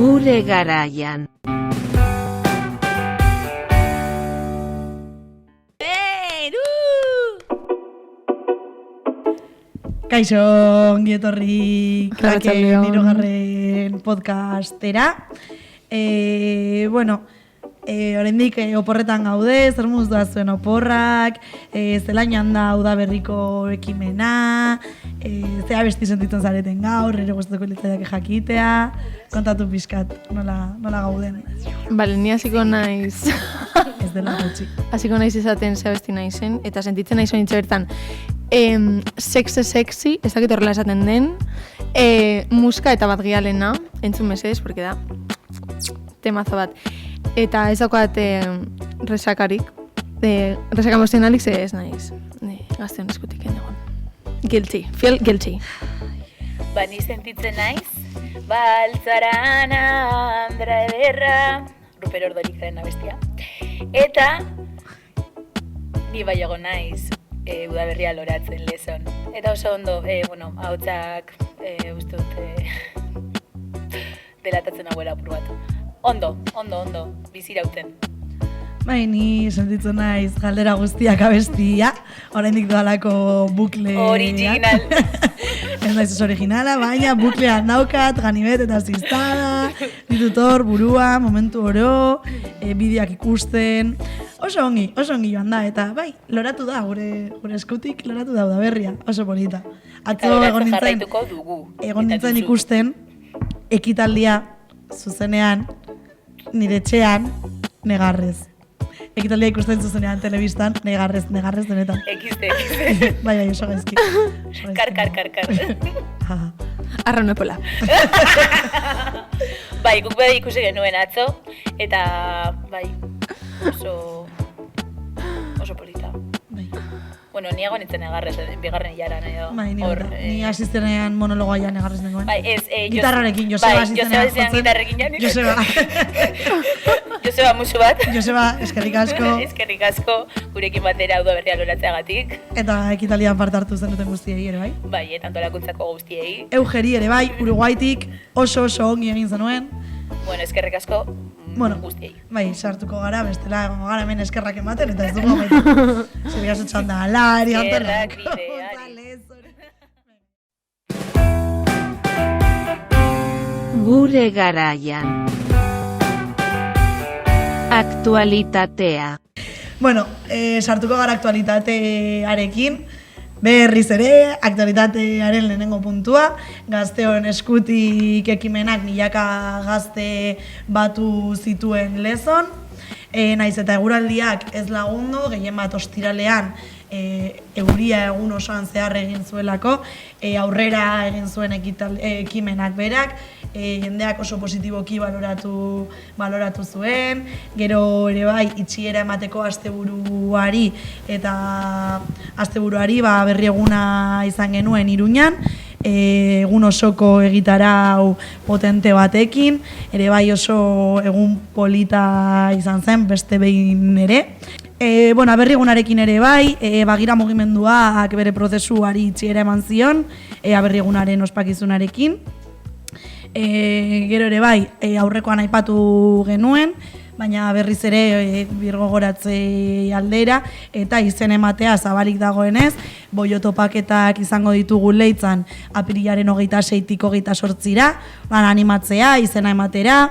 Gure garaian. Kaixo, ongi etorri Kraken hirugarren podcastera. Oraindik oporretan gaude, zer muz da zuen oporrak, zelainan da udaberriko ekimena, zea besti sentitzen zareten gaur, ere gustatuko litzaiake jakitea, kontatu pixkat, nola gauden. Bale, ni hasiko naiz. Ez dela gutxi. Hasiko naiz esaten zea besti naizen, eta sentitzen naiz onitxe bertan. Sexy, ez dakit horrela esaten den, muska eta bat gialena, entzun mesez, porque da temazo bat. Eta ez daukat resakarik, resaka emozionalik ze ez naiz, gazteon eskutik egon. Guilty, feel guilty. Ba, ni sentitzen naiz, baltzaran andra ederra, Ruper Ordolikaren abestia. Eta, ni baiago naiz, udaberria loratzen lezon. Eta oso ondo, ahotsak uste dut delatatzen hauela apur bat. Ondo, bizirauten. Bai, ni sentitzen naiz galdera guztiak abestia, oraindik doalako bukle. Original. Ez naiz originala, baina buklean daukat, ganibet eta ziztada, ditut hor, burua, momentu oro, bideoak ikusten. Oso ongi joan da, eta bai, loratu da, gure eskutik loratu da udaberria, oso polita. Atzo egon nintzen ikusten, ekitaldia zuzenean, nire etxean, negarrez. Ekitaldia ikusten zuzenean telebistan, negarrez denetan. Ekizte. Bai, oso gaizki. Kar. Arraun epola. Bai, guk bede ikusi genuen atzo, eta bai, oso polita. Bai. Bueno, ni egon nintzen negarrez, bigarren hilaran edo. Bai, ni asistenean monologoa ja negarrez nengoen. Bai, gitarrarekin, Joseba asistenean jotzen. Gitarrekin jan. Joseba musu bat. Joseba, eskerrik asko. Eskerrik asko, gurekin batera udaberria loratzeagatik. Eta ekitalian parte hartu zenuten guztiei ere, bai? Bai, eta antolakuntzako guztiei. Eugeri ere, bai, Uruguaitik oso ongi egin zenuen. Bueno, eskerrik asko guztiei. Bai, sartuko gara, bestela egongo gara hemen eskerrak ematen, eta ez dugu amaitu. Zerrik aso txanda, alari, eskerrak bideari. Gure garaian. Aktualitatea. Bueno, sartuko gara aktualitatearekin, berriz ere, aktualitatearen lehenengo puntua, gazteon eskutik ekimenak milaka gazte batu zituen lezon, naiz eta eguraldiak ez lagundu, gehien bat ostiralean euria egun osoan zehar egin zuelako, aurrera egin zuen ekimenak berak, jendeak oso positiboki baloratu zuen, gero ere bai itxiera emateko asteburuari berri eguna izan genuen Iruñan, egun osoko egitarau potente batekin, ere bai oso egun polita izan zen, beste behin ere. Berri egunarekin ere bai, Bagira mugimenduak bere prozesuari itxiera eman zion, berri egunaren ospakizunarekin. Gero ere bai, aurrekoan aipatu genuen, baina berriz ere birgogoratze aldera, eta izen ematea zabalik dagoenez, boiotopaketak izango ditugu Leitzan apirilaren 26tik 28ra, animatzea, izena ematera,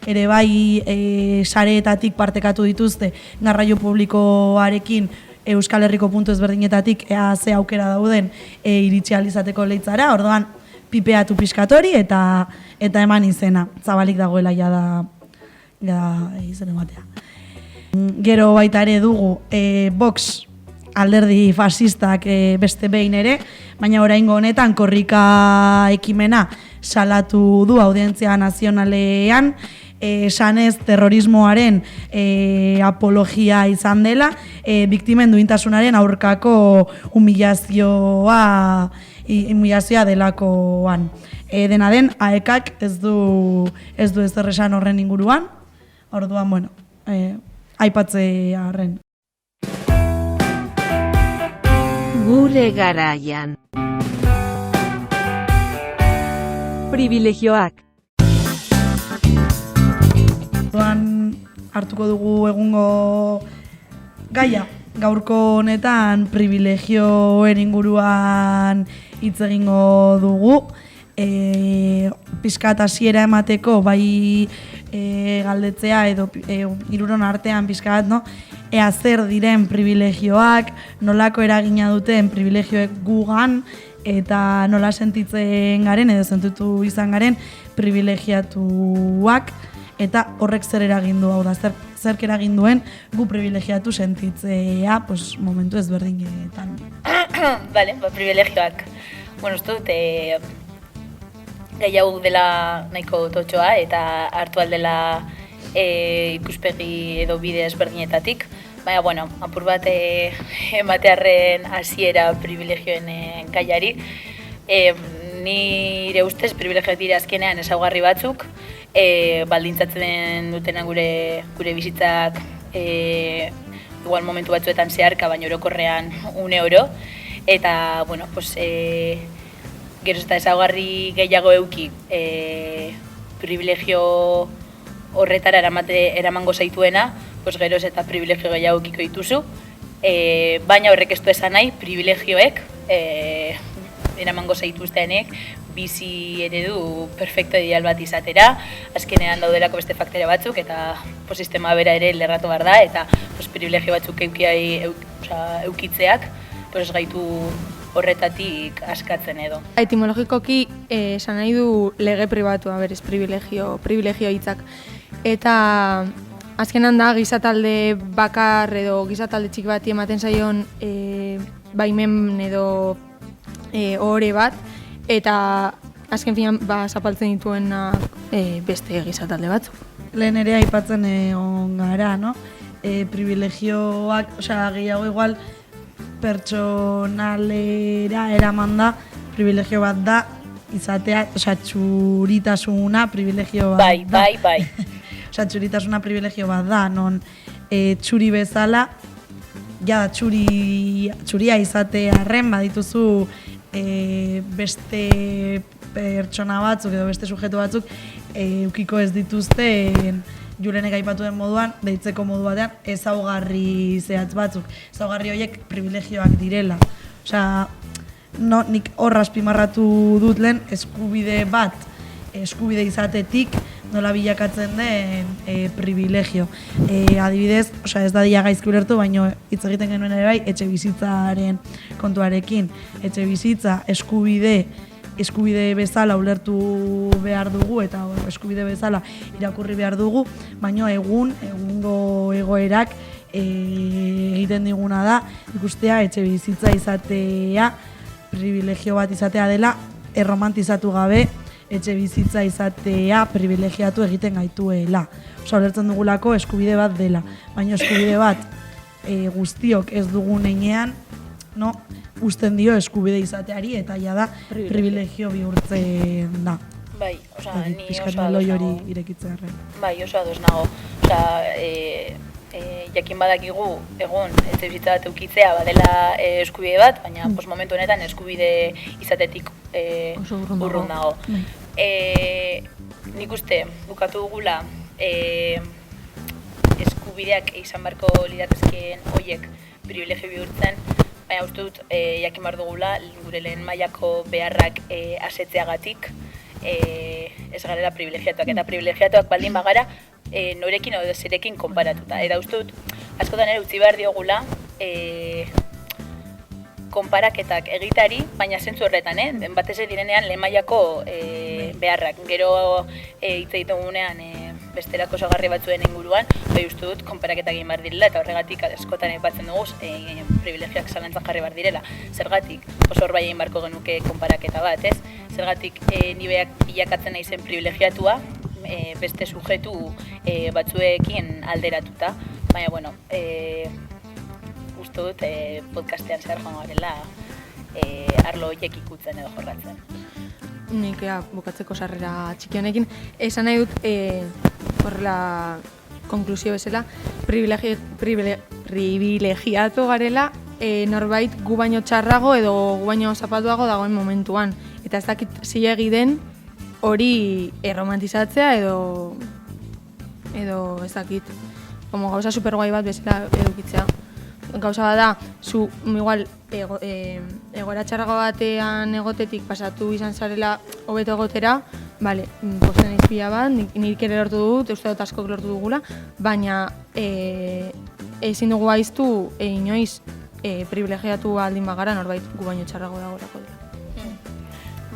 ere bai sareetatik partekatu dituzte garraio publikoarekin Euskal Herriko puntu ezberdinetatik ze aukera dauden iritsi ahal izateko Leitzara, orduan pipeatu pixkatori eta eman izena, zabalik dagoela jada izen ematea. Gero baita ere dugu Vox alderdi fasistak beste behin ere, baina oraingo honetan korrika ekimena salatu du Audientzia Nazionalean, esanez terrorismoaren apologia izan dela, biktimen duintasunaren aurkako humilazioa delakoan. Dena den, AEKak ez du ezer esan horren inguruan, orduan, aipatzearren. Gure garaian. Privilegioak. Orduan hartuko dugu egungo gaia. Gaurko honetan privilegioen inguruan hitz egingo dugu. Pixkat hasiera emateko bai galdetzea edo hiruron artean pixkat, no? Ea zer diren privilegioak, nolako eragina duten privilegioek gugan, eta nola sentitzen garen edo sentitu izan garen privilegiatuak, eta horrek zer eragin du, hau da, zerk eragin duen gu privilegiatu sentitzea, pues, momentu ezberdinetan. Vale, privilegioak. Bueno, uste dut, gai hau dela nahiko totxoa eta hartu aldela ikuspegi edo bide ezberdinetatik. Baina, bueno, apur bat ematearren hasiera privilegioen gaiari. Nire ustez privilegioak dira azkenean ezaugarri batzuk, baldintzatzen dutena gure bizitzak igual momentu batzuetan zeharka, baina orokorrean une oro. Eta, bueno, pues, geroz eta ezaugarri gehiago euki privilegio horretara eramango zaituena, pues geroz eta privilegio gehiago eukiko dituzu, baina horrek ez du esan nahi privilegioek eramango zaituztenek bizi eredu perfecto ideal bat izatera, azkenean daudelako beste faktore batzuk eta sistema bera ere lerratu behar da, eta privilegio batzuk eukitzeak gaitu horretatik askatzen edo. Etimologikoki esan nahi du lege pribatua, berez, privilegio hitzak. Eta azkenan da gizatalde bakar edo gizatalde txiki bati ematen zaion baimen edo ohore bat, eta azken finan zapaltzen dituenak beste gizatalde batzuk. Lehen ere aipatzen egon gara, no? Privilegioak, gehiago igual pertsonalera eraman da, privilegio bat da, izatea, txuritasuna privilegio bat da. Bai. Txuritasuna privilegio bat da, non txuri bezala, txuria izatearren badituzu beste pertsona batzuk edo beste sujetu batzuk eukiko ez dituzten Julenek aipatu den moduan, deitzeko modu batean, ezaugarri zehatz batzuk. Ezaugarri horiek privilegioak direla. Nik horra azpimarratu dut lehen, eskubide izatetik nola bilakatzen den privilegio. Adibidez, ez da dia gaizki ulertu, baina hitz egiten genuen ere bai, etxe bizitzaren kontuarekin. Etxe bizitza eskubide bezala ulertu behar dugu eta eskubide bezala irakurri behar dugu, baina egungo egoerak egiten diguna da ikustea etxe bizitza izatea, privilegio bat izatea dela, erromantizatu gabe etxe bizitza izatea privilegiatu egiten gaituela. Ulertzen dugulako eskubide bat dela, baina eskubide bat guztiok ez dugun heinean, no? Usten dio eskubide izateari eta ja da privilegio bihurtzen da. Bai, ni oso ados nago. Irekitzearren. Bai, oso ados nago. Jakin badakigu egun etxe bizitza bat eukitzea badela eskubide bat, baina momentu honetan eskubide izatetik urrun dago. Nik uste bukatu dugula eskubideak izan barko liratezkeen horiek privilegio bihurtzen, baina uste dut jakin behar dugula gure lehen mailako beharrak asetzeagatik ez garela privilegiatuak. Eta privilegiatuak baldin bagara norekin edo zerekin konparatuta. Eta uste dut askotan ere utzi behar diogula konparaketak egitari, baina zentzu horretan, batez direnean lehen mailako beharrak. Gero hitz egiten gunean bestelako osagarri batzuen inguruan, bai uste dut konparaketak egin behar direla, eta horregatik askotan aipatzen dugu privilegioak zalantzan jarri behar direla. Zergatik, oso hor bai egin beharko genuke konparaketa bat, ez? Zergatik ni bilakatzen naizen privilegiatua beste sujetu batzuekin alderatuta. Baina, bueno, uste dut podcastean zehar joango garela arlo horiek ikutzen edo jorratzen. Nik bukatzeko sarrera txiki honekin, esan nahi dut horrela konklusio bezala, privilegiatu garela norbait gu baino txarrago edo gu baino zapalduago dagoen momentuan. Eta ez dakit zilegi den hori erromantizatzea edo edo ez dakit, como gauza superguai bat bezala edukitzea. Gauza bada, zu igual egoera txarrago batean egotetik pasatu izan zarela hobeto egotera, bale, posten izpila bat, nik ere lortu dut, uste dut askok lortu dugula, baina ezin dugu aiztu inoiz privilegiatu aldin bagara norbait gu baino txarrago dagorako dela.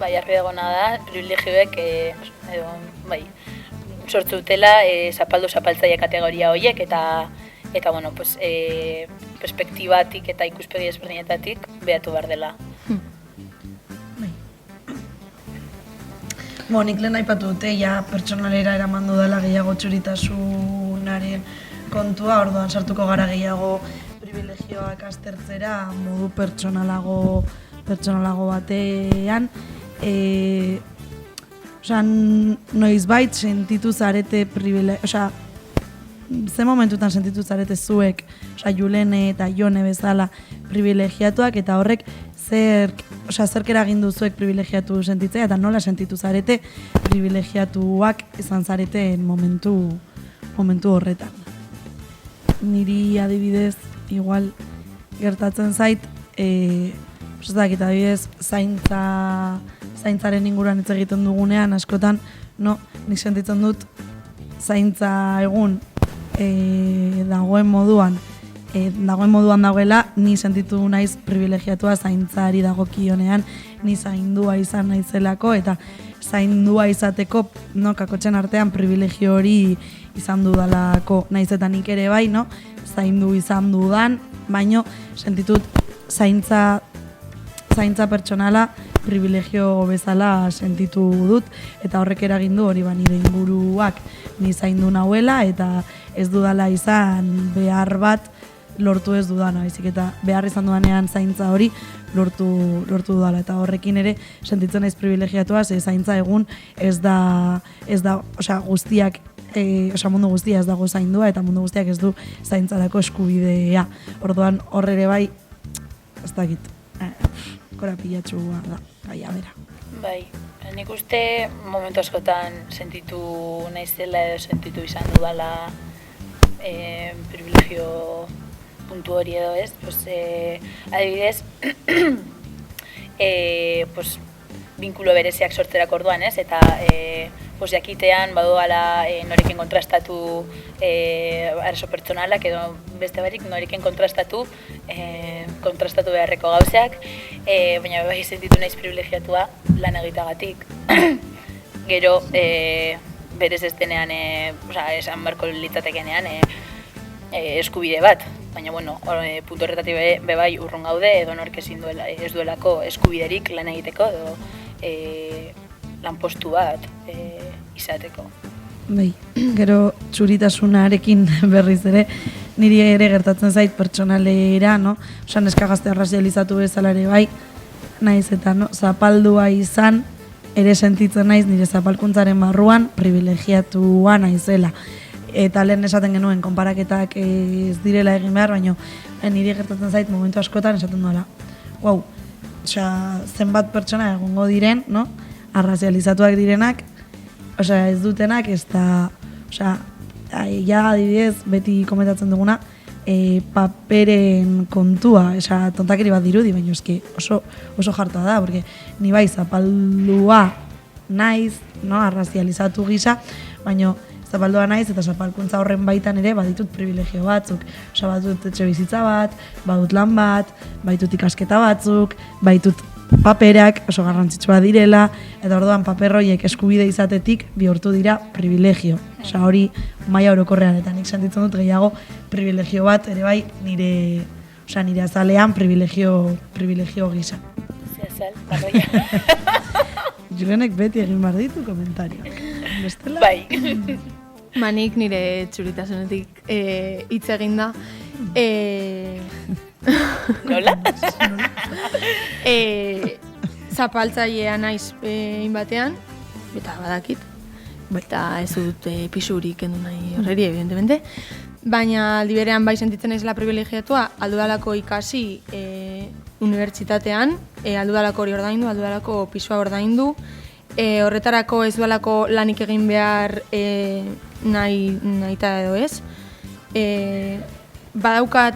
Bai, argi dagona da, privilegioek sortu dutela zapaldu-zapaltzaile kategoria horiek eta bueno, pues, perspektibatik eta ikuspegi ezberdinetatik behatu behar dela. Nik lehen aipatu dute, pertsonalera eraman dudala gehiago txuritasunaren kontua, orduan sartuko gara gehiago privilegioak aztertzera modu pertsonalago batean. Noizbait sentitu zarete ze momentutan sentitu zarete zuek, Julene eta Jone bezala privilegiatuak, eta horrek zerk eragin du zuek privilegiatu sentitzea, eta nola sentitu zarete privilegiatuak izan zareten momentu horretan. Niri adibidez, igual gertatzen zait, adibidez, zaintzaren inguruan hitz egiten dugunean, askotan, nik sentitzen dut zaintza egun dagoen moduan dagoela, ni sentitu naiz privilegiatua zaintzari dagokionean, ni zaindua izan naizelako, eta zaindua izateko kakotxen artean privilegio hori izan dudalako, naiz eta nik ere bai, zaindu izan dudan, baino sentitut zaintza pertsonala privilegio bezala sentitu dut, eta horrek eragin du hori nire inguruak ni zaindu nauela, eta ez dudala izan behar bat lortu ez dudana, baizik eta behar izan dudanean zaintza hori lortu dudala, eta horrekin ere sentitzen naiz privilegiatua, ze zaintza egun ez da guztiak, mundu guztia ez dago zaindua, eta mundu guztiak ez du zaintzarako eskubidea. Orduan horre ere bai, ez dakit, korapilatxua da, gaia bera. Bai, nik uste momentu askotan sentitu naizela edo sentitu izan dudala privilegio puntu hori edo ez, adibidez, binkulo bereziak sortzerako orduan ez, eta jakitean badoala norekin kontrastatu arazo pertsonalak edo beste barik norekin kontrastatu beharreko gauzak, baina bai sentitu naiz privilegiatua lan egitagatik. Gero, berez ez denean, esan barko litzatekenean eskubide bat, baina bueno, puntu horretatik bebai urrun gaude, edo nork ez duelako eskubiderik lan egiteko edo lanpostu bat izateko. Bai, gero txuritasunarekin berriz ere, niri ere gertatzen zait pertsonalera, neska gazte arrazializatu bezala ere bai, naiz eta zapaldua izan, ere sentitzen naiz nire zapalkuntzaren barruan privilegiatua naizela. Eta lehen esaten genuen, konparaketak ez direla egin behar, baina niri gertatzen zait momentu askotan esaten duela. Wow, zenbat pertsona egongo diren, arrazializatuak direnak, ez dutenak, ez da, adibidez, beti komentatzen duguna, paperen kontua, tontakeri bat dirudi, baina oso jartua da, porque ni bai zapaldua naiz, arrazializatu gisa, baina zapaldua naiz eta zapalkuntza horren baitan ere baditut privilegio batzuk. Badut etxe bizitza bat, badut lan bat, baitut ikasketa batzuk, baitut paperak oso garrantzitsua direla, eta orduan paper horiek eskubide izatetik bihurtu dira privilegio. Hori maila orokorrean, eta nik sentitzen dut gehiago privilegio bat ere bai nire azalean privilegio gisa. Azal, parroia. Julenek beti egin behar ditu komentarioak. Bestela? Bai. Nik nire txuritasunetik hitz egin da. Nola? Zapaltzailea naiz batean, eta badakit. Eta ez dut pisurik kendu nahi horreri, evidentemente. Baina aldi berean bai sentitzen naizela privilegiatua, aldudalako ikasi unibertsitatean, aldudalako hori ordaindu, aldudalako pisua ordaindu, horretarako ez dualako lanik egin behar nahi eta edo ez. Badaukat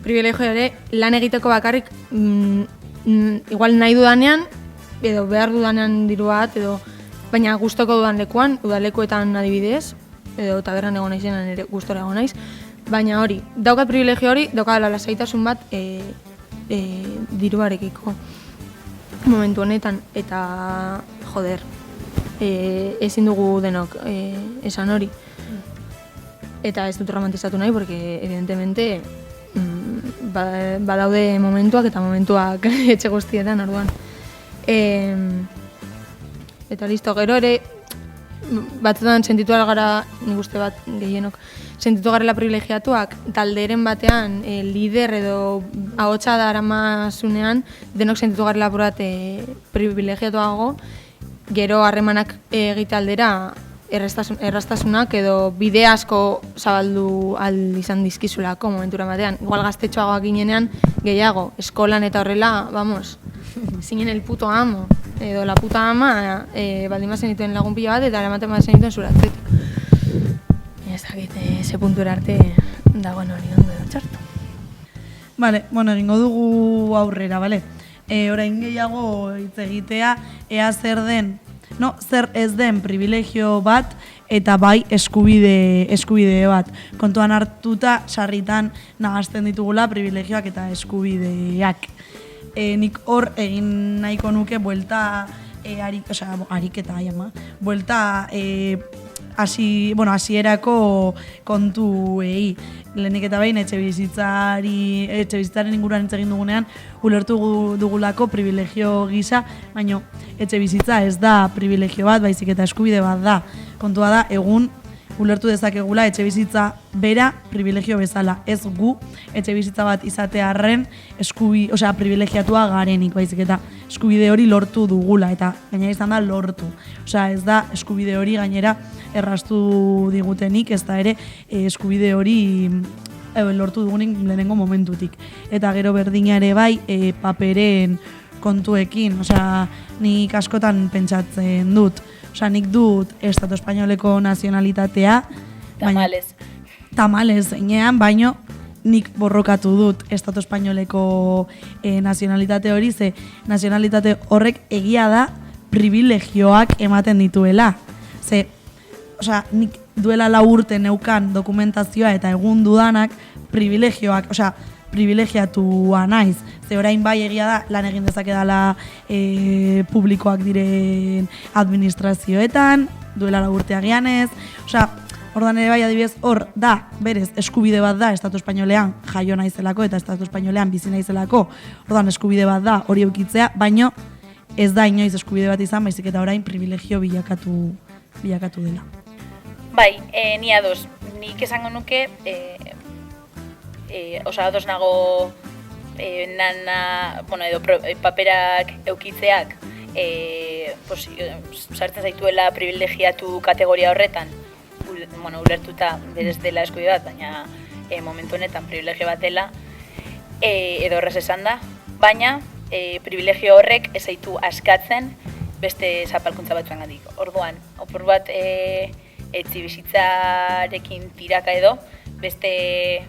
privilegio ere lan egiteko bakarrik igual nahi dudanean edo behar dudanean diru bat edo baina gustoko dudan lekuan, udalekuetan adibidez edo tabernan egon naizenan ere gustora egon naiz, baina hori, daukat privilegio hori, daukat lasaitasun bat diruarekiko momentu honetan eta joder, ezin dugu denok esan hori. Eta ez dut romantizatu nahi, porque evidentemente badaude momentuak eta momentuak etxe guztietan, orduan. Eta listo, gero ere, batzutan sentitu gara, nik uste bat gehienok, sentitu garela privilegiatuak, talderen batean, lider edo ahotsa da aramasunean, denok sentitu garela apurat privilegiatuago, gero harremanak egite aldera, erraztasunak edo bide asko zabaldu izan dizkizulako momentura batean. Igual gaztetxoagoak ginenean gehiago, eskolan eta horrela, vamos, zinen el puto amo, edo la puta ama, baldin bazen dituen lagun pila bat eta eramaten bazen dituen zuratzetik. Ez dakit, ze puntura arte dagoen hori ondo edo txartu. Vale, bueno, egingo dugu aurrera, vale? Orain gehiago hitz egitea, ea zer ez den privilegio bat eta bai eskubide bat. Kontuan hartuta sarritan nagazten ditugula privilegioak eta eskubideak. Nik hor egin nahiko nuke buelta ariketa buelta hasierako kontuei. Lehenik eta behin etxebizitzaren inguruan hitz egin dugunean ulertu dugulako privilegio gisa, baina etxebizitza ez da privilegio bat, baizik eta eskubide bat da. Kontua da, egun ulertu dezakegula etxebizitza bera privilegio bezala. Ez gu etxebizitza bat izatearren privilegiatua garenik, baizik eta eskubide hori lortu dugula, eta gainera izan da lortu. Ez da eskubide hori gainera erraztu digutenik, ez da ere eskubide hori lortu dugunik lehenengo momentutik. Eta gero berdina ere bai paperen kontuekin, nik askotan pentsatzen dut. Nik dut Estatu Espainoleko nazionalitatea. Tamalez zeinean, baino nik borrokatu dut Estatu Espainoleko nazionalitate hori, ze nazionalitate horrek egia da privilegioak ematen dituela. Ze, nik duela 4 urte neukan dokumentazioa eta egun dudanak privilegioak, privilegiatua naiz. Ze orain bai egia da lan egin dezakedala publikoak diren administrazioetan, duela 4 urte agianez. Ordan ere bai adibidez hor da, berez, eskubide bat da Estatu Espainolean jaio naizelako eta Estatu Espainolean bizi naizelako. Ordan eskubide bat da hori eukitzea, baino ez da inoiz eskubide bat izan, baizik eta orain privilegio bilakatu dela. Bai, ni ados. Nik esango nuke ados nago edo paperak eukitzeak sartzen zaituela privilegiatu kategoria horretan, ulertuta berez dela eskubide bat, baina momentu honetan privilegio bat dela, edo horrez esan da, baina privilegio horrek ez zaitu askatzen beste zapalkuntza batzuengatik. Orduan, opor bat etxebizitzarekin tiraka edo, beste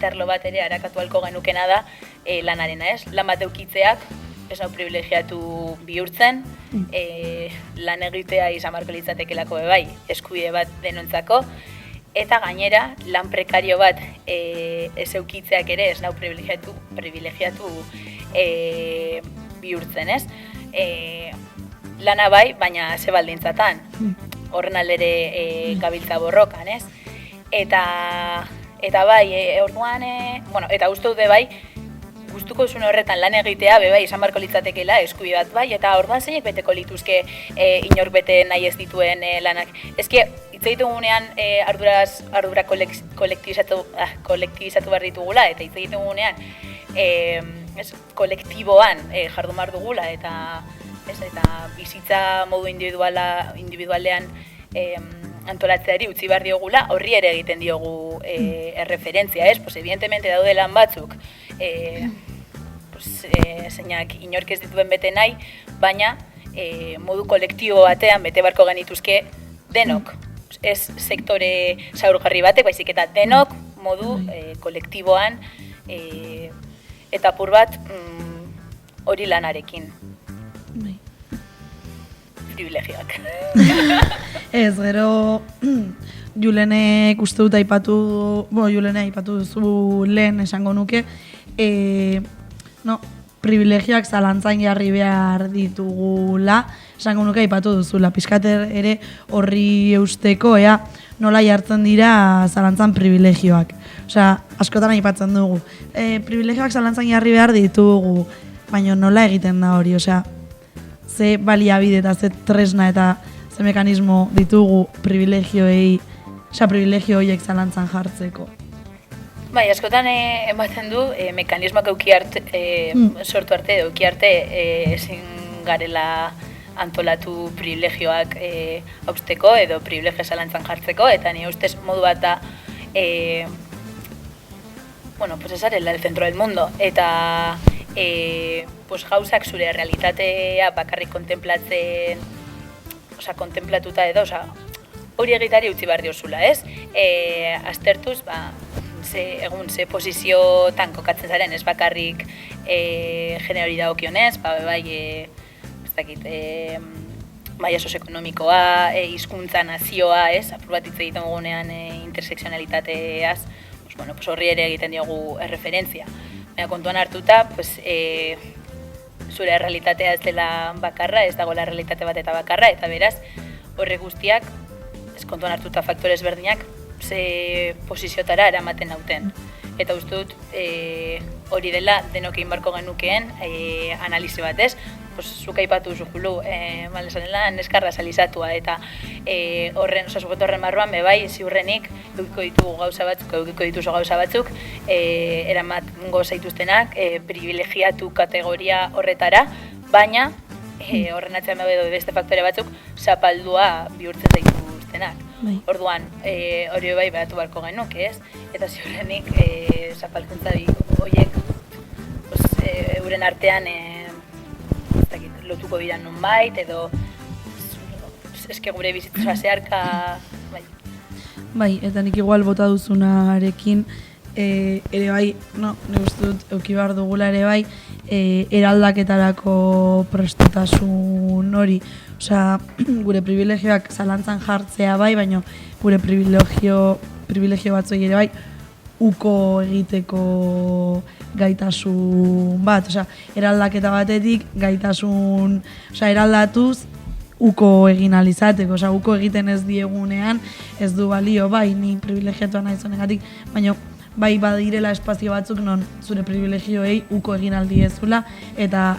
arlo bat ere harakatu ahalko genukena da lanarena, ez? Lan bat eukitzeak, ez hau privilegiatu bihurtzen, lan egitea izan beharko litzatekelako bai, eskubide bat denontzako, eta gainera, lan prekario bat ez eukitzeak ere ez nau privilegiatu bihurtzen, ez? Lana bai, baina ze baldintzatan, horren aldere gabiltza borrokan, ez? Eta bai, orduan, eta uste dute bai, gustuko zuen horretan lan egitea, bai, izan beharko litzatekeela eskubide bat bai, eta orduan zeinek beteko lituzke inork bete nahi ez dituen lanak. Ezke, hitz egitegunean ardura kolektibizatu behar ditugula, eta hitz egitegunean kolektiboan jardun behar dugula, eta bizitza modu individualean antolatzeari utzi behar diogula, horri ere egiten diogu erreferentzia, ez? Evidentemente daude lan batzuk, zeinak inork ez dituen bete nahi, baina modu kolektibo batean bete barko genituzke denok. Ez sektore zaurgarri batek, baizik eta denok modu kolektiboan eta apur bat hori lanarekin. Privilegioak. Ez, gero Julenek uste dut Julene aipatu duzu lehen esango nuke, privilegioak zalantzan jarri behar ditugula, esango nuke aipatu duzula, pizkater ere horri eusteko, nola jartzen dira zalantzan privilegioak. Osea, askotan aipatzen dugu. Privilegioak zalantzan jarri behar ditugu, baina nola egiten da hori, osea, ze baliabide eta ze tresna eta ze mekanismo ditugu privilegio horiek zalantzan jartzeko. Bai, askotan ematen du mekanismoak sortu arte edo ezin garela antolatu privilegioak hausteko edo privilegio zalantzan jartzeko, eta nire ustez modu bat da ez zarela el centro del mundo, eta gauzak zure realitatea bakarrik kontemplatzen, kontemplatuta edo, hori egitari utzi behar diozula, ez? Aztertuz, ze posiziotan kokatzen zaren, ez bakarrik generori dagokionez, maila sozioekonomikoa, hizkuntza, nazioa, ez? Apur bat hitz egiten dugunean interseksionalitateaz, horri ere egiten diogu erreferentzia. Baina kontuan hartuta, zure errealitatea ez dela bakarra, ez dagoela errealitate bat eta bakarra, eta beraz, horre guztiak, ez kontuan hartuta faktore ezberdinak, ze posiziotara eramaten nauten. Eta uste dut, hori dela denok egin barko genukeen analizi bat, ez? Zuk aipatu duzu Julu, esanela neskarra salizatua, eta sujeto horren barruan, bebai, ziurrenik, edukiko dituzu gauza batzuk, eramango zaituztenak, privilegiatu kategoria horretara, baina, horren atzean edo beste faktore batzuk, zapaldua bihurtzen zaituztenak. Orduan, hori bai behatu barko genuk, ez? Eta ziurrenik, zapalkuntza horiek, euren artean, lotuko dira nonbait, edo eske gure bizitza zeharka, bai. Bai, eta nik igual bota duzunarekin, ere bai, nire uste dut, euki behar dugula ere bai, eraldaketarako prestutasun hori. Osea, gure privilegioak zalantzan jartzea bai, baina gure privilegio batzoi ere bai, uko egiteko gaitasun bat, osea, eraldaketa batetik gaitasun, osea, eraldatuz uko egin alizateko, osea, uko egiten ez diegunean, ez du balio, bai, ni privilegiatua nahi zonengatik, baina bai badirela espazio batzuk non zure privilegioei uko egin aldiezula, eta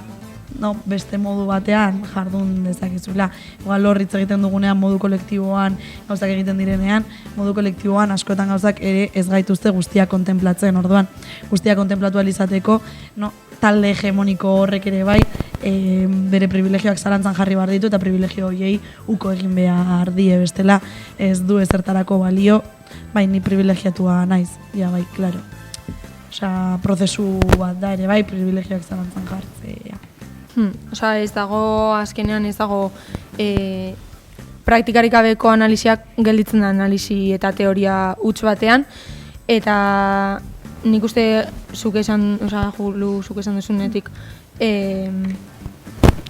beste modu batean jardun dezakezula. Igual horritz egiten dugunean modu kolektiboan gauzak egiten direnean, modu kolektiboan askotan gauzak ere ez gaituzte guztia kontemplatzen, orduan. Guztia kontemplatu alizateko, talde hegemoniko horrek ere bai, bere privilegioak zalantzan jarri behar ditu eta privilegio horiei uko egin behar die bestela ez du ezertarako balio, bai ni privilegiatua naiz, ja bai, klaro. Osea, prozesu bat da ere bai, privilegioak zalantzan jartzea. Osea, ez dago, azkenean ez dago praktikarik gabeko analiziak gelditzen da analizi eta teoria huts batean, eta nik uste zuk esan duzunetik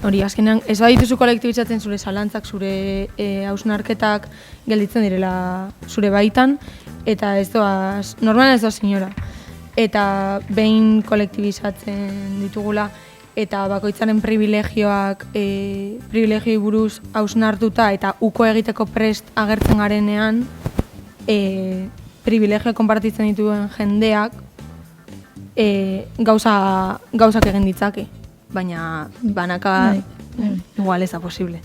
hori, azkenean ez badituzu kolektibizatzen zure zalantzak, zure hausnarketak gelditzen direla zure baitan, eta ez doaz, normalan ez doaz inora. Eta behin kolektibizatzen ditugula, eta bakoitzaren privilegioi buruz hausnartuta eta uko egiteko prest agertzen garenean, privilegio konpartitzen dituen jendeak gauzak egin ditzake, baina banaka igual ez da posible.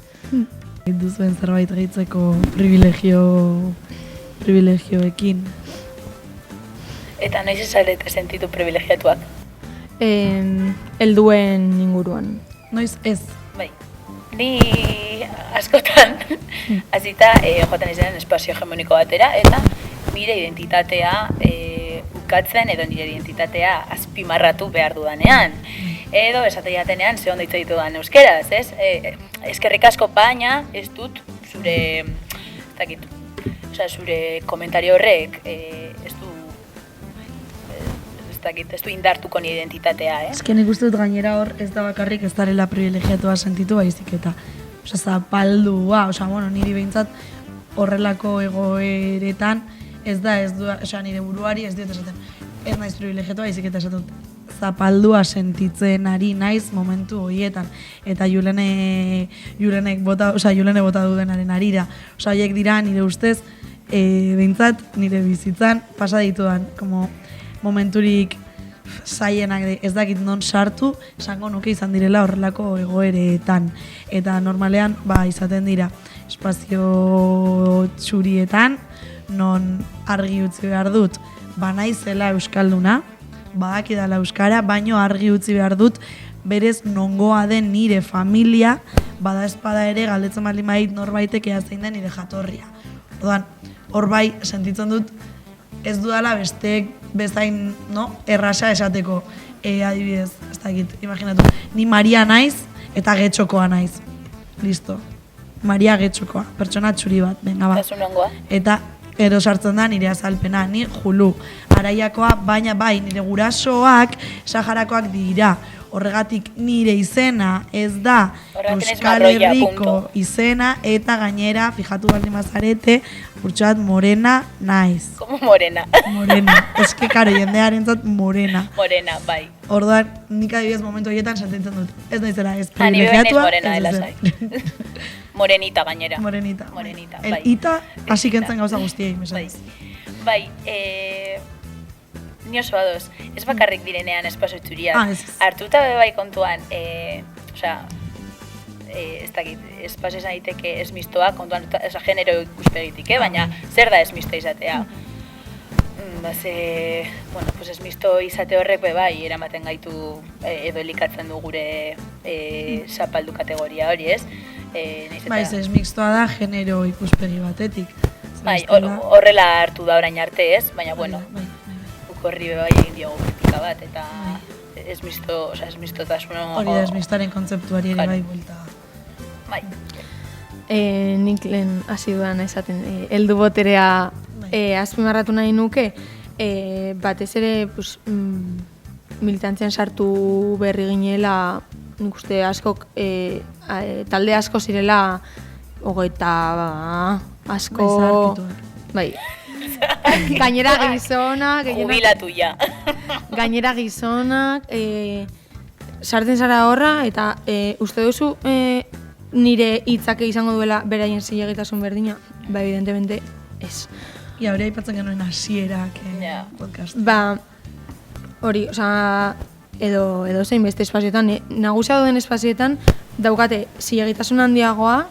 Duzuen zerbait gehitzeko privilegioekin. Eta noiz ezarete sentitu privilegiatuak? Helduen inguruan. Noiz ez? Bai. Ni askotan hasita joaten izan espazio hegemoniko batera, eta nire identitatea ukatzen edo nire identitatea azpimarratu behar dudanean. edo esate jatenean ze ondo hitz ditudan euskeraz, ez? Eskerrik asko, baina ez dut zure, ez dakit, zure komentario horrek ez du indartuko ni identitatea, Ez que nik uste dut gainera hor ez da bakarrik ez darela privilegiatua sentitu baizik eta zapaldua, niri behintzat horrelako egoeretan ez du, nire buruari ez diot esaten, ez naiz privilegiatua baizik eta esaten zapaldua sentitzen ari naiz momentu horietan eta Julene bota dudenaren arira. Haiek dira nire ustez behintzat nire bizitzan pasa ditudan momenturik zaienak ez dakit non sartu, esango nuke izan direla horrelako egoeretan. Eta normalean izaten dira espazio txurietan, non argi utzi behar dut, naizela euskalduna, badakidala euskara, baino argi utzi behar dut, berez nongoa den nire familia, bada espada ere galdetzen baldin badit norbaitek ea zein den nire jatorria. Orduan, hor bai sentitzen dut, ez dudala besteek bezain errasa esateko, adibidez, ez dakit, imaginatu, ni Maria naiz eta Getxokoa naiz. Listo. Maria Getxokoa, pertsona txuri bat, venga ba. Eta gero sartzen da nire azalpena, ni Julu. Araiakoa, baina bai, nire gurasoak Saharakoak dira. Horregatik nire izena ez da Euskal Herriko izena eta gainera, fijatu baldin bazarete, urtsuat morena naiz. Como morena? Morena. Ez que karo, jendearentzat morena. Morena, bai. Orduan, nik adibidez momentu horietan sentitzen dut. Ez naizela, ez privilegiatua. Morena dela zai. Morenita gainera. Morenita, bai. El ita, hasi kentzen gauza guztiei, mesedez. Bai, ni oso ados, ez bakarrik direnean espazio txuriak. Hartuta bai kontuan, ez dakit, espazio esan daiteke ez mistoa, kontuan, genero ikuspegitik, baina zer da ez misto izatea? Ez misto izate horrek bai, eramaten gaitu edo elikatzen du gure zapaldu kategoria hori, ez? Ez mistoa da genero ikuspegi batetik. Bai, horrela hartu da orain arte, ez? Baina, horri bai egin diogu kritika bat, eta ez mistotasun... Hori da, ez mistoaren kontzeptuari ere bai buelta. Bai. Nik lehen hasi dudan esaten, heldu boterea azpimarratu nahi nuke, batez ere militantzian sartu berri ginela, nik uste askok, talde asko zirela, asko... Bai. Gainera gizonak... Jubilatu ja. Gainera gizonak, sartzen zara horra, eta uste duzu nire hitzake izango duela beraien zilegitasun berdina? Ba, evidentemente, ez. Ia, hori aipatzen genuen hasierak podcast. Ba, hori, edo zein beste espazioetan, nagusia duen espazioetan daukate zilegitasun handiagoa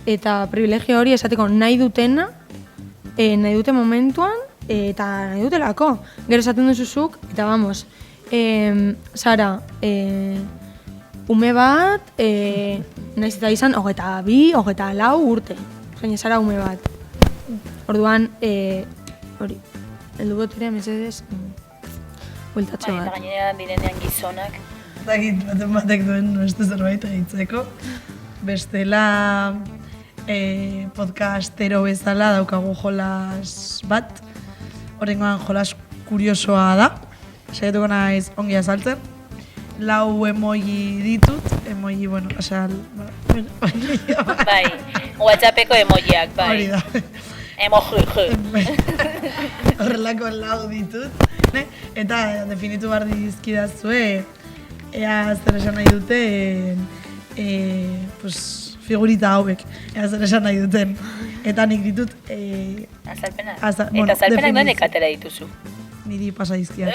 eta privilegio hori esateko nahi dutena, nahi dute momentuan eta nahi dutelako. Gero esaten duzuzuk, eta vamos, Sara, ume bat, nahiz eta izan, 22, 24 urte. Zain, Sara ume bat. Orduan, hori, heldu boterea, mesedez, bueltatxo bat. Eta gainera direnean gizonak. Zagit, batek duen beste zerbait egitzeko. Bestela podcastero bezala daukagu jolas bat. Horrengoan jolas kuriosoa da. Saiatuko naiz ongi azaltzen. 4 emoji ditut. Emoji, bai, WhatsAppeko emojiak, bai. Hori da. Emoji. Horrelako 4 ditut. Eta definitu behar dizkidazue ea zer esan nahi duten figurita hauek, ea zer esan nahi duten. Eta nik ditut... Azalpena? Eta azalpenak doenek atera dituzu? Niri pasa dizkiat.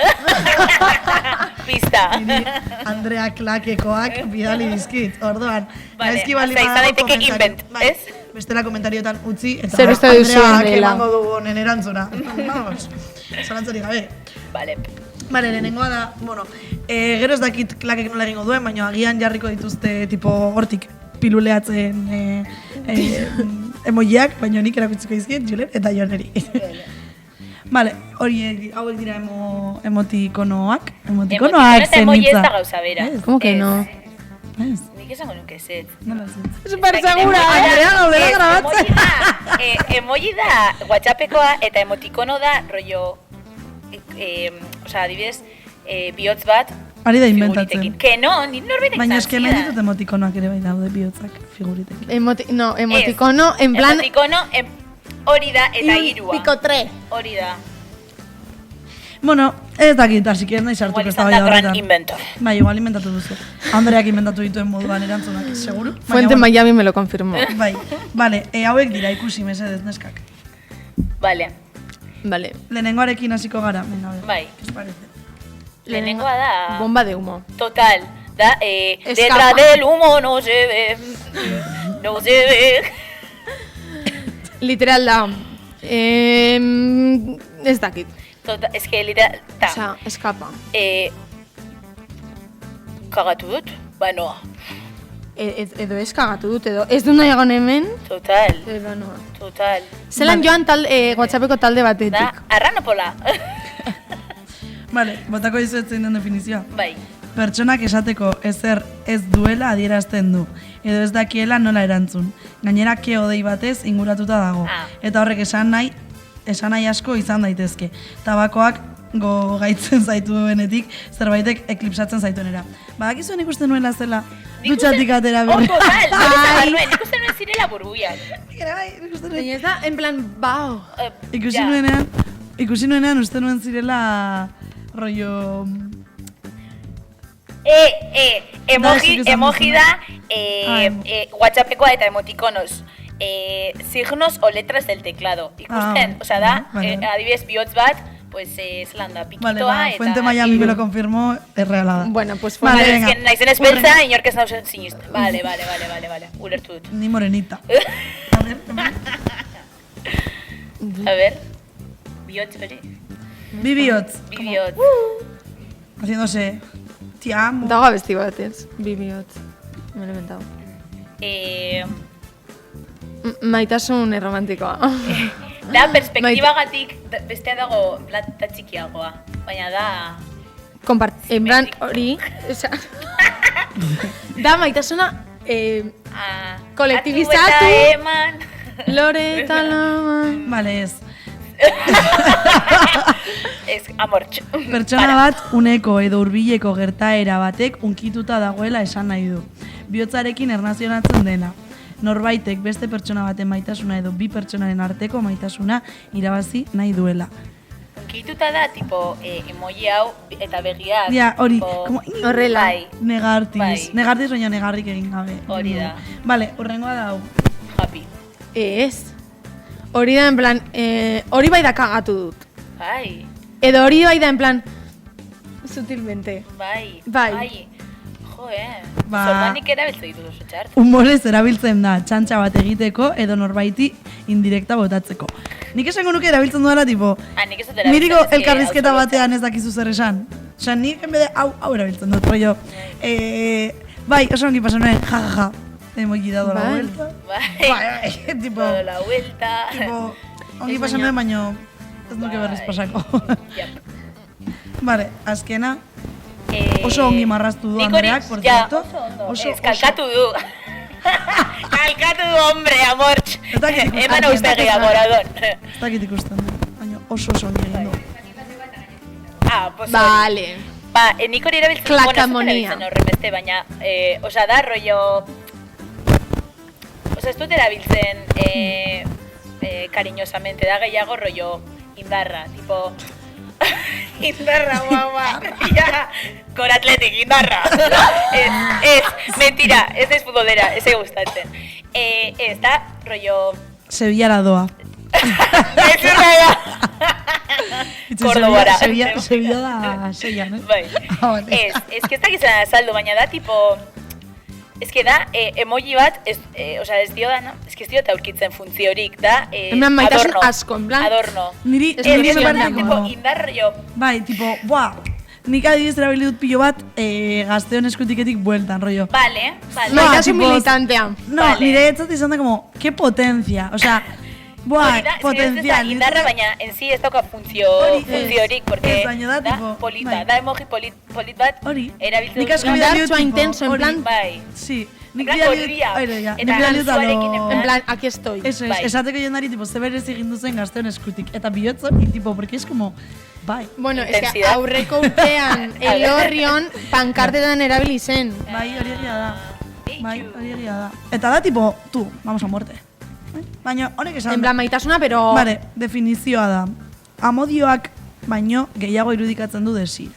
Pista. Niri Andrea Klakekoak bidali dizkit. Orduan, gaizki bali badago komentari. Bestela komentariotan utzi eta zer uste Andreak emango dugu honen erantzuna. Vamos, zalantzari gabe. Vale. Bale, lehenengoa da, gero ez dakit Klakek nola egingo duen, baina agian jarriko dituzte tipo hortik piluleatzen emojiak, baina nik erakutziko izkiet, Julen eta Joneri. Vale, hauek dira emotikonoak. Emotikono eta emoji ez da gauza bera. ¿Cómo que no? Ez. Nik esango nuke zet. Nola ez? Super segura, Emoji da WhatsAppekoa eta emotikono da rollo, osea, adibidez, bihotz bat, Ari da inventatzen. figuritekin. Que no, ni norbaitek Baina eske zantzida. hemen ditut emotikonoak ere bai daude bihotzak figuritekin. Emoticono, en plan... Emotikono, hori da eta hirua. Picotre. Hori da. Bueno, ez dakit, así que nahi sartuko Igual ez izan da da bai gran horretan. inventor. Bai, igual inventatu duzu. Andreak inventatu dituen moduan erantzunak, seguru? Baina, Fuente bueno, Miami me lo confirmó. Bai, vale, hauek dira ikusi mesedez neskak. Vale, Vale. Lehenengoarekin hasiko gara, venga, a ver. bai. ¿Qué os parece? Lehenengoa da... Bomba de humo. Total. Da, Escapa. detrás del humo no se ve. No se ve. Literal da. Ez dakit. Total, es que literal... Ta. Osea, eskapa. Kagatu dut? Ba, noa. Edo ez kagatu dut, edo ez du nahi egon hemen, Total. edo noa. Total. Zelan joan WhatsAppeko talde Da, batetik. arranopola. Vale, botako dizuet zein den definizioa. Bai. Pertsonak esateko ezer ez duela adierazten du, edo ez dakiela nola erantzun. Gainera keodei batez inguratuta dago. Ah. Eta horrek esan nahi asko izan daitezke. Tabakoak gaitzen zaituenetik, zerbaitek eklipsatzen zaituenera. Badakizuen ikusten nuela zela, dutxatik atera berri. Total. Nik uste nuen zirela burbuiak. Baina ez da, en plan, bau. Ikusi nuenean uste nuen zirela rollo... Emoji da WhatsAppekoa eta emotikonos. Signos o letras del teclado. Ikusten, osea da, vale. adibidez bihotz bat, pues zelan da, pikitoa Vale, eta... Fuente Miami me lo confirmó, es reala da. Bueno, pues Vale, fuente... venga. Ez que naizen espeltza, inork ez nauzen sinisten. Vale, ulertu dut. Ni morenita. A ver, bihotz hori. Bi bihotz. Bihotz. Haciéndose... Te amo. Dago abesti batez, bibiot. Me lo he inventado. Maitasun erromantikoa. Da, perspektibagatik bestea dago plata txikiagoa. Baina da... En plan, hori... Osea... Da, maitasuna... kolektibizatu... Atu eta eman... Lore eta laman... Vale, ez. Ez, amortxo. Pertsona bat uneko edo hurbileko gertaera batek unkituta dagoela esan nahi du. Bihotzarekin ernazionatzen dena. Norbaitek beste pertsona baten maitasuna edo bi pertsonaren arteko maitasuna irabazi nahi duela. Unkituta da, tipo, emoji hau eta begiak. Ja, hori, tipo, Horrela. Bai, negartiz. Bai. Negartiz, baina negarrik egin gabe. Hori da. Vale, horrengoa da hau. happy. Ez. Hori da, en plan... hori bai da kagatu dut. Bai, Edo hori bai da, en plan... Sutilmente. bai, Bai. Jo, Ba- Zorbanik erabiltzen ditut oso txart. Humorez erabiltzen da, txantxa bat egiteko edo norbaiti indirekta botatzeko. Nik esango nuke erabiltzen duela, tipo, Nik ez dut erabiltzen. miriko eske elkarrizketa absoluta. batean ez dakizu zer esan. Osa, nik enbede hau erabiltzen dut, rollo. Bai, oso ongi pasan nuen, jajaja. Emoji dado la Bai. vuelta. Bai, Bai, tipo, dado la vuelta. tipo, ongi Ez pasan baina- nuen, baino ez nuke berriz pasako. Yep. Vale, azkena, oso ongi marraztu du nik hori- Andreak, por ja, cierto. Ez, kalkatu du. Kalkatu du, hombre, amortx. Ez dakit ikusten. Eman austegi, amoradon. Ez dakit ikusten du, baina oso ongi egin du. Pues hori. Vale. Ba, nik hori erabiltzen, Klakamonia. erabiltzen horren beste, baina, osea da, rollo... Osea, ez dut erabiltzen cariñosamente, da gehiago rollo indarra, tipo... indarra, guapa. Ja, con atletik, indarra. Ez, mentira, ez ez futbolera, ez gustatzen. Ez da, rollo... Sevillara doa. Ez da. Kordobara. Sevilla da seian, eh? Bai. Ah, vale. Ez que ez dakizena azaldu, baina da, tipo... Ez que da, emoji bat, osea, ez dio da, no? Ez que ez dio eta aurkitzen funtziorik, da, En plan, maitasun adorno. asko, en plan... Adorno. Niri, Ez niri niri me zuen parece dago. Tipo, como... indar rollo... Bai, tipo, buah, nik adibidez erabili dut pilo bat gazteon eskutiketik bueltan, rollo. Vale, vale. No, Maitasun tipo, militantea. No, Vale. nire etzat izan da como, qué potencia. O sea, Buah, Hori da, ez potencial. da indarra, baina en sí ez dauka funtziorik, porque ez, baina da, tipo, polita, bai. da emoji polit bat, Hori. erabiltzen Nik asko duzuna. bidali Indartsua, tipo, intenso, en hori. plan- Bai. Sí. Nik plan bidali gorria. Hori, ja. Nik Eta bidali dut zuarekin, En plan, aquí estoy. Eso es, Bai. esateko jendari, tipo, zeberez egin duzen gazteon eskutik. Eta bihotzon, y tipo, porque es como, bai. Bueno, es que Intensidad. aurreko urtean Elorrion pankartetan erabili zen. Bai, hori egia da. Bai, hori egia da. Eta da, tipo, tú, vamos a muerte. Baina, honek esan... En plan, maitasuna, pero... Vale, definizioa da. Amodioak baino gehiago irudikatzen du desira.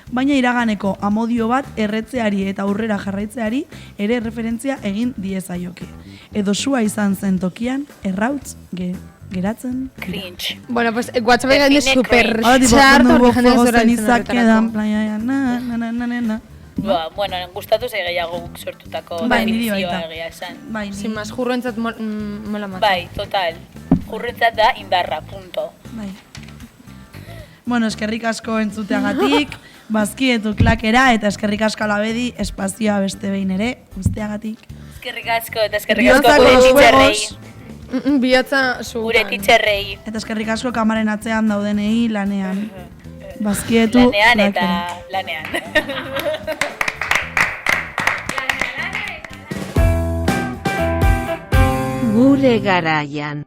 Baina iraganeko amodio bat erretzeari eta aurrera jarraitzeari ere referentzia egin diezaioke. Edo sua izan zen tokian, errautz geratzen dira. Cringe. Bueno, pues WhatsApp gane Define super Ahora, tipo, txarto, cuando hubo porque jende fuegos zora ditzen cenizak quedan, horretarako. playa, na. Ba, bueno, gustatu ze gehiago guk sortutako Bai, niri definizioa baita. egia esan. Bai, Sin más, jurroentzat mola mata. Bai, total. Jurrentzat da indarra, punto. Bai. Bueno, eskerrik asko entzuteagatik, bazkietu klakera eta eskerrik asko alabedi espazioa beste behin ere, guztiagatik. Eskerrik asko eta eskerrik asko Bihotza gure con los titxerrei. juegos. Bihotza zutan. Gure titxerrei. Eta eskerrik asko kamaren atzean daudenei lanean. Bazkietu Lanean eta klakera. lanean. Gure garaian.